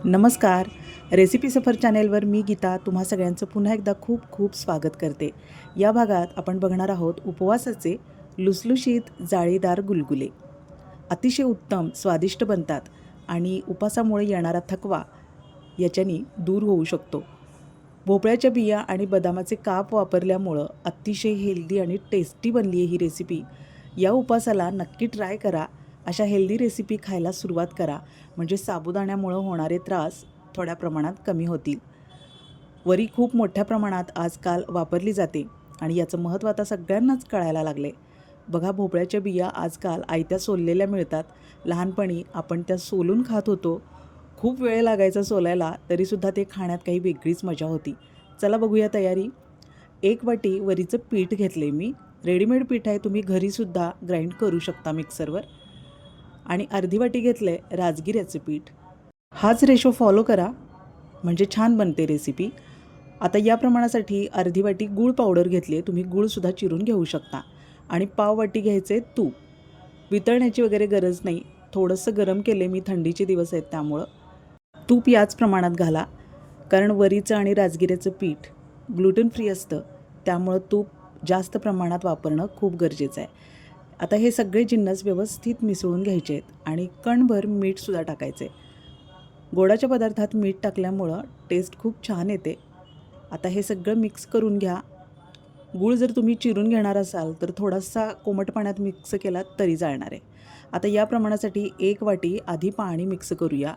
नमस्कार. रेसिपी सफर चॅनेलवर मी गीता तुम्हा सगळ्यांचं पुन्हा एकदा खूप खूप स्वागत करते. या भागात आपण बघणार आहोत उपवासाचे लुसलुशीत जाळीदार गुलगुले. अतिशय उत्तम स्वादिष्ट बनतात आणि उपासामुळे येणारा थकवा याच्यानी दूर होऊ शकतो. भोपळ्याच्या बिया आणि बदामाचे काप वापरल्यामुळं अतिशय हेल्दी आणि टेस्टी बनली आहे ही रेसिपी. या उपासाला नक्की ट्राय करा. अशा हेल्दी रेसिपी खायला सुरुवात करा, म्हणजे साबुदाण्यामुळं होणारे त्रास थोड्या प्रमाणात कमी होतील. वरी खूप मोठ्या प्रमाणात आजकाल वापरली जाते आणि याचं महत्त्व आता सगळ्यांनाच कळायला लागले. बघा, भोपळ्याच्या बिया आजकाल आयत्या सोललेल्या मिळतात. लहानपणी आपण त्या सोलून खात होतो. खूप वेळ लागायचा सोलायला, तरीसुद्धा ते खाण्यात काही वेगळीच मजा होती. चला बघूया तयारी. 1 वाटी वरीचं पीठ घेतले मी. रेडीमेड पीठ आहे, तुम्ही घरीसुद्धा ग्राइंड करू शकता मिक्सरवर. आणि अर्धी वाटी घेतले राजगिऱ्याचं पीठ. हाच रेशो फॉलो करा, म्हणजे छान बनते रेसिपी. आता या प्रमाणासाठी अर्धी वाटी गूळ पावडर घेतली आहे, तुम्ही गूळसुद्धा चिरून घेऊ शकता. आणि पाव वाटी घ्यायचे तूप. वितळण्याची वगैरे गरज नाही, थोडंसं गरम केले मी, थंडीचे दिवस आहेत त्यामुळं. तूप याच प्रमाणात घाला, कारण वरीचं आणि राजगिऱ्याचं पीठ ग्लुटेन फ्री असतं, त्यामुळं तूप जास्त प्रमाणात वापरणं खूप गरजेचं आहे. आता हे सगळे जिन्नस व्यवस्थित मिसळून घ्यायचे आहेत आणि कणभर मीठसुद्धा टाकायचे. गोडाच्या पदार्थात मीठ टाकल्यामुळं टेस्ट खूप छान येते. आता हे सगळं मिक्स करून घ्या. गूळ जर तुम्ही चिरून घेणार असाल तर थोडासा कोमट पाण्यात मिक्स केला तरी चालणार आहे. आता या प्रमाणासाठी 1 वाटी आधी पाणी मिक्स करूया.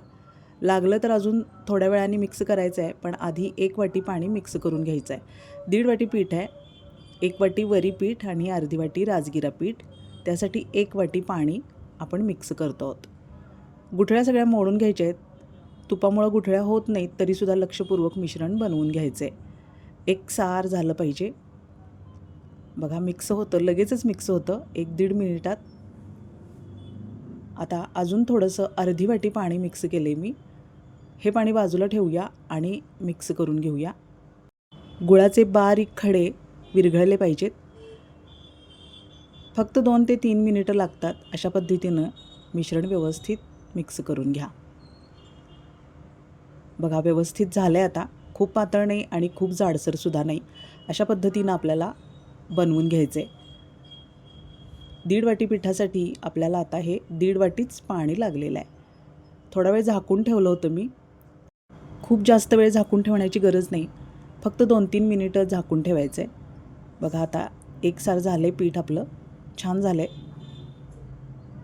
लागलं तर अजून थोड्या वेळाने मिक्स करायचं आहे, पण आधी 1 वाटी पाणी मिक्स करून घ्यायचं आहे. 1.5 वाटी पीठ आहे. 1 वाटी वरी पीठ आणि अर्धी वाटी राजगिरा पीठ, त्यासाठी 1 वाटी पाणी आपण मिक्स करतो आहोत. गुठळ्या सगळ्या मोडून घ्यायच्या आहेत. तुपामुळं गुठळ्या होत नाहीत, तरीसुद्धा लक्षपूर्वक मिश्रण बनवून घ्यायचं आहे. एकसार झालं पाहिजे. बघा, मिक्स होतं, लगेचच मिक्स होतं 1-1.5 मिनिटात. आता अजून थोडंसं अर्धी वाटी पाणी मिक्स केले मी. हे पाणी बाजूला ठेवूया आणि मिक्स करून घेऊया. गुळाचे बारीक खडे विरघळले पाहिजेत. फक्त 2 ते 3 मिनिटं लागतात. अशा पद्धतीनं मिश्रण व्यवस्थित मिक्स करून घ्या. बघा, व्यवस्थित झालं आहे आता. खूप पातळ नाही आणि खूप जाडसरसुद्धा नाही. अशा पद्धतीनं आपल्याला बनवून घ्यायचं आहे. 1.5 वाटी पिठासाठी आपल्याला आता हे 1.5 वाटीच पाणी लागलेलं आहे. थोडा वेळ झाकून ठेवलं होतं मी. खूप जास्त वेळ झाकून ठेवण्याची गरज नाही, फक्त 2-3 मिनिटं झाकून ठेवायचं आहे. बघा, आता एकसार झालं आहे पीठ आपलं, छान झालं आहे.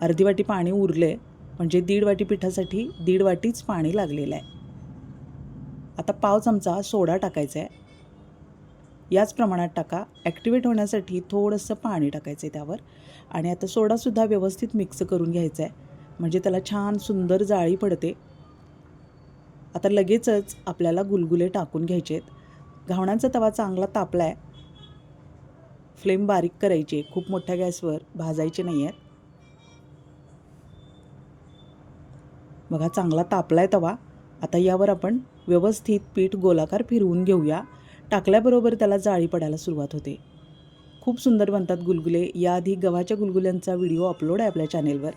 अर्धी वाटी पाणी उरलं आहे, म्हणजे 1.5 वाटी पिठासाठी 1.5 वाटीच पाणी लागलेलं आहे. आता पाव चमचा सोडा टाकायचा आहे. याच प्रमाणात टाका. ॲक्टिवेट होण्यासाठी थोडंसं पाणी टाकायचं आहे त्यावर. आणि आता सोडासुद्धा व्यवस्थित मिक्स करून घ्यायचा आहे, म्हणजे त्याला छान सुंदर जाळी पडते. आता लगेचच आपल्याला गुलगुले टाकून घ्यायचे आहेत. घावणाचा तवा चांगला तापला आहे. फ्लेम बारीक करायची आहे, खूप मोठ्या गॅसवर भाजायचे नाही आहेत. बघा, चांगला तापला आहे तवा. आता यावर आपण व्यवस्थित पीठ गोलाकार फिरवून घेऊया. टाकल्याबरोबर त्याला जाळी पडायला सुरुवात होते. खूप सुंदर बनतात गुलगुले. याआधी गव्हाच्या गुलगुल्यांचा व्हिडिओ अपलोड आहे आपल्या चॅनेलवर,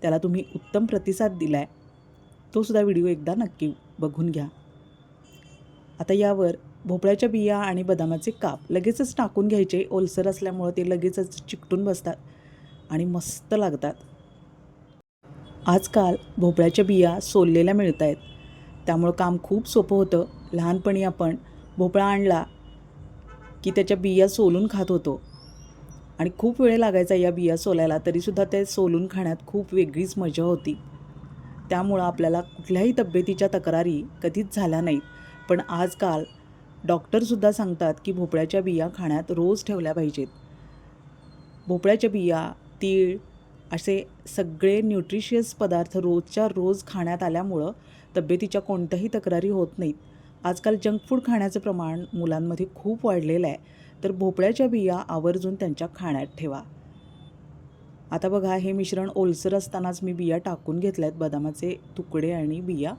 त्याला तुम्ही उत्तम प्रतिसाद दिला आहे. तोसुद्धा व्हिडिओ एकदा नक्की बघून घ्या. आता यावर भोपळ्याच्या बिया आणि बदामाचे काप लगेचच टाकून घ्यायचे. ओलसर असल्यामुळं ते लगेचच चिकटून बसतात आणि मस्त लागतात. आजकाल भोपळ्याच्या बिया सोललेल्या मिळत आहेत, त्यामुळं काम खूप सोपं होतं. लहानपणी आपण भोपळा आणला की त्याच्या बिया सोलून खात होतो आणि खूप वेळ लागायचा या बिया सोलायला, तरीसुद्धा ते सोलून खाण्यात खूप वेगळीच मजा होती. त्यामुळं आपल्याला कुठल्याही तब्येतीच्या तक्रारी कधीच झाल्या नाहीत. पण आजकाल डॉक्टरसुद्धा सांगतात की भोपळ्याच्या बिया खाण्यात रोज ठेवल्या पाहिजेत. भोपळ्याच्या बिया, तीळ असे सगळे न्यूट्रिशियस पदार्थ रोजच्या रोज खाण्यात आल्यामुळं तब्येतीच्या कोणत्याही तक्रारी होत नाहीत. आजकाल जंक फूड खाण्याचं प्रमाण मुलांमध्ये खूप वाढलेलं आहे, तर भोपळ्याच्या बिया आवर्जून त्यांच्या खाण्यात ठेवा. आता बघा, हे मिश्रण ओलसर असतानाच मी बिया टाकून घेतल्या आहेत, बदामाचे तुकडे आणि बिया.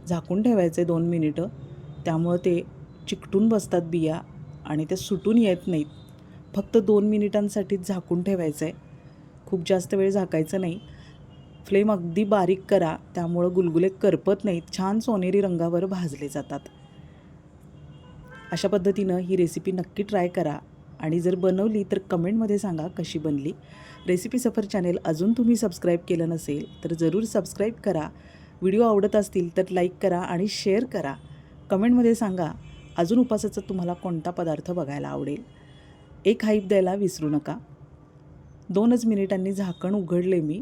झाकून ठेवायचे 2 मिनिटं, त्यामुळं ते चिकटून बसतात बिया आणि ते सुटून येत नाहीत. फक्त 2 मिनिटांसाठीच झाकून ठेवायचं आहे, खूप जास्त वेळ झाकायचं नाही. फ्लेम अगदी बारीक करा, त्यामुळं गुलगुले करपत नाहीत, छान सोनेरी रंगावर भाजले जातात. अशा पद्धतीनं ही रेसिपी नक्की ट्राय करा आणि जर बनवली तर कमेंटमध्ये सांगा कशी बनली. रेसिपी सफर चॅनेल अजून तुम्ही सबस्क्राईब केलं नसेल तर जरूर सबस्क्राईब करा. व्हिडिओ आवडत असतील तर लाईक करा आणि शेअर करा. कमेंटमध्ये सांगा अजून उपासाचा तुम्हाला कोणता पदार्थ बघायला आवडेल. एक हाईप द्यायला विसरू नका. 2च मिनिटांनी झाकण उघडले मी.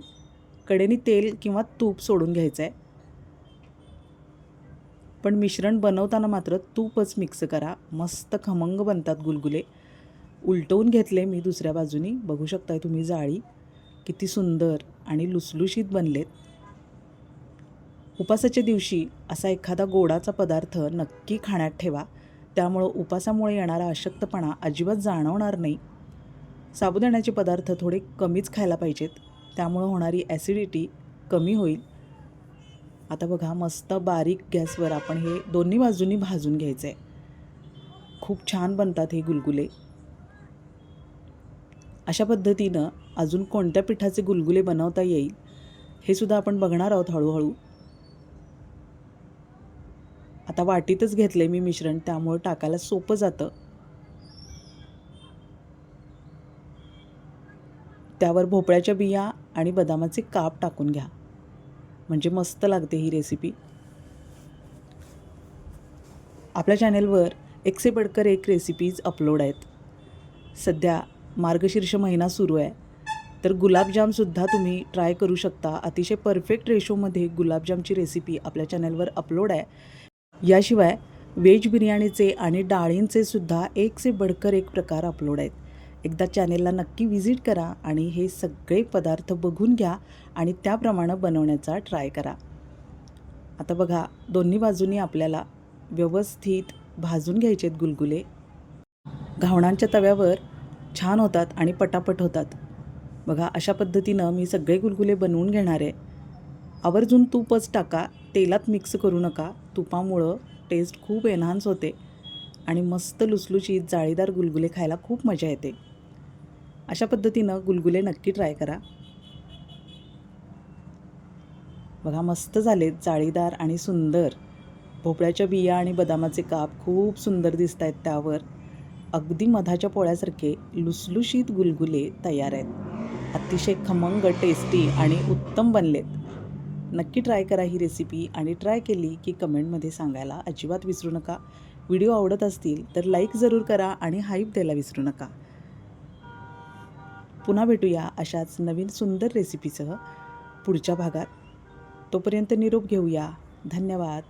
कडेने तेल किंवा तूप सोडून घ्यायचं आहे. पण मिश्रण बनवताना मात्र तूपच मिक्स करा. मस्त खमंग बनतात गुलगुले. उलटवून घेतले मी दुसऱ्या बाजूनी. बघू शकताय तुम्ही जाळी किती सुंदर आणि लुसलुशीत बनलेत. उपासाच्या दिवशी असा एखादा गोडाचा पदार्थ नक्की खाण्यात ठेवा. त्यामुळं उपासामुळे येणारा अशक्तपणा अजिबात जाणवणार नाही. साबुदाण्याचे पदार्थ थोडे कमीच खायला पाहिजेत, त्यामुळं होणारी ॲसिडिटी कमी होईल. आता बघा मस्त बारीक गॅसवर आपण हे दोन्ही बाजूंनी भाजून घ्यायचं आहे. खूप छान बनतात हे गुलगुले. अशा पद्धतीनं अजून कोणत्या पिठाचे गुलगुले बनवता येईल हे सुद्धा आपण बघणार आहोत हळूहळू. आता वाटीतच घेतले मी मिश्रण, त्यामुळं टाकायला सोपं जातं. त्यावर भोपळ्याच्या बिया आणि बदामाचे काप टाकून घ्या, म्हणजे मस्त लागते ही रेसिपी. आपल्या चॅनेलवर एक से बढ़कर एक रेसिपीज अपलोड आहेत. सध्या मार्गशीर्ष महिना सुरू आहे, तर गुलाबजामसुद्धा तुम्ही ट्राय करू शकता. अतिशय परफेक्ट रेशोमध्ये गुलाबजामची रेसिपी आपल्या चॅनेलवर अपलोड आहे. याशिवाय व्हेज बिर्याणीचे आणि डाळींचे सुद्धा एक से बढ़कर एक प्रकार अपलोड आहेत. एकदा चॅनेलला नक्की व्हिजिट करा आणि हे सगळे पदार्थ बघून घ्या आणि त्याप्रमाणे बनवण्याचा ट्राय करा. आता बघा दोन्ही बाजूंनी आपल्याला व्यवस्थित भाजून घ्यायचे आहेत गुलगुले. घावणांच्या तव्यावर छान होतात आणि पटापट होतात. बघा अशा पद्धतीनं मी सगळे गुलगुले बनवून घेणार आहे. आवर्जून तूपच टाका, तेलात मिक्स करू नका. तुपामुळं टेस्ट खूप एन्हान्स होते आणि मस्त लुसलुशीत जाळीदार गुलगुले खायला खूप मजा येते. अशा पद्धतीनं गुलगुले नक्की ट्राय करा. बघा मस्त झालेत, जाळीदार आणि सुंदर. भोपळ्याच्या बिया आणि बदामाचे काप खूप सुंदर दिसत आहेत त्यावर. अगदी मधाच्या पोळ्यासारखे लुसलुशीत गुलगुले तयार आहेत. अतिशय खमंग, टेस्टी आणि उत्तम बनलेत. नक्की ट्राय करा ही रेसिपी आणि ट्राय केली की कमेंटमध्ये सांगायला अजिबात विसरू नका. व्हिडिओ आवडत असतील तर लाईक जरूर करा आणि हाईप द्यायला विसरू नका. पुन्हा भेटूया अशाच नवीन सुंदर रेसिपीसह पुढच्या भागात. तोपर्यंत निरोप घेऊया. धन्यवाद.